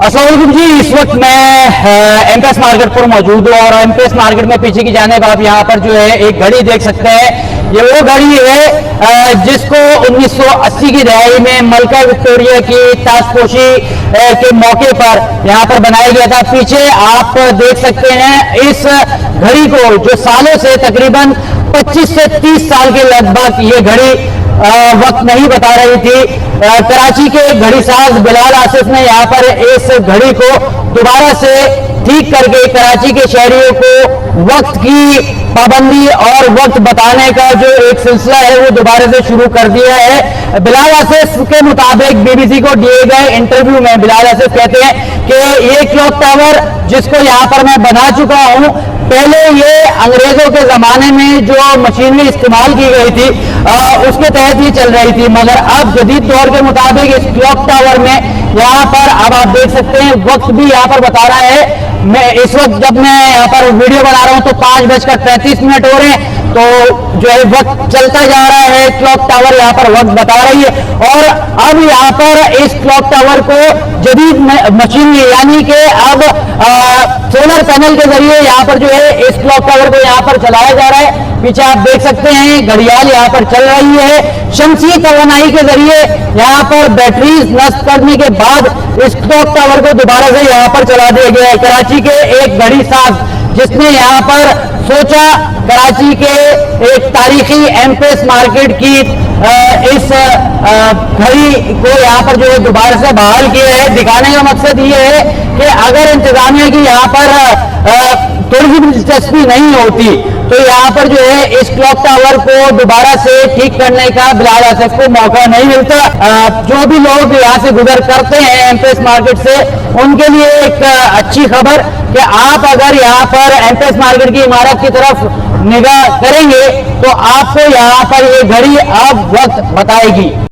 अस्सलाम वालेकुम जी। इस वक्त मैं एमपीएस मार्केट पर मौजूद हूँ और एमपीएस मार्केट में पीछे की जानिब आप यहाँ पर जो है एक घड़ी देख सकते हैं। ये वो घड़ी है जिसको 1980 की दहाई में मलका विक्टोरिया की ताजपोशी के मौके पर यहाँ पर बनाया गया था। पीछे आप देख सकते हैं इस घड़ी को जो सालों से तकरीबन 25 से 30 साल के लगभग ये घड़ी वक्त नहीं बता रही थी। कराची के घड़ी साज बिलाल आसिफ ने यहाँ पर इस घड़ी को दोबारा से ठीक करके कराची के शहरियों को वक्त की पाबंदी और वक्त बताने का जो एक सिलसिला है वो दोबारा से शुरू कर दिया है। बिलाल आसिफ के मुताबिक बीबीसी को दिए गए इंटरव्यू में बिलाल आसिफ कहते हैं कि ये क्लॉक टावर जिसको यहाँ पर मैं बना चुका हूँ, पहले ये अंग्रेजों के जमाने में जो मशीनरी इस्तेमाल की गई थी उसके तहत ही चल रही थी, मगर अब जदीद दौर के मुताबिक इस क्लॉक टावर में यहाँ पर अब आप देख सकते हैं वक्त भी यहाँ पर बता रहा है। मैं इस वक्त जब मैं यहाँ पर वीडियो बना रहा हूँ तो 5:35 हो रहे हैं, तो जो है वक्त चलता जा रहा है। क्लॉक टावर यहाँ पर वक्त बता रही है और अब यहाँ पर इस क्लॉक टावर को जदीद मशीनरी यानी कि अब सोलर पैनल के जरिए यहाँ पर जो है इस क्लॉक टावर को यहाँ पर चलाया जा रहा है। पीछे आप देख सकते हैं घड़ियाल यहाँ पर चल रही है। शमसी तवानाई के जरिए यहाँ पर बैटरीज नष्ट करने के बाद इस क्लॉक टावर को दोबारा से यहाँ पर चला दिया गया है। कराची के एक घड़ी साज जिसने यहाँ पर सोचा कराची के एक तारीखी एमपीएस मार्केट की इस घड़ी को यहाँ पर जो है दोबारा से बहाल किया है। दिखाने का मकसद ये है कि अगर इंतजामिया की यहाँ पर थोड़ी सी दिलचस्पी नहीं होती तो यहाँ पर जो है इस क्लॉक टावर को दोबारा से ठीक करने का बिलाल आसिफ को मौका नहीं मिलता। जो भी लोग यहाँ से गुजर करते हैं एमपीएस मार्केट से उनके लिए एक अच्छी खबर कि आप अगर यहाँ पर एमपीएस मार्केट की इमारत की तरफ निगाह करेंगे तो आपको यहाँ पर ये घड़ी अब वक्त बताएगी।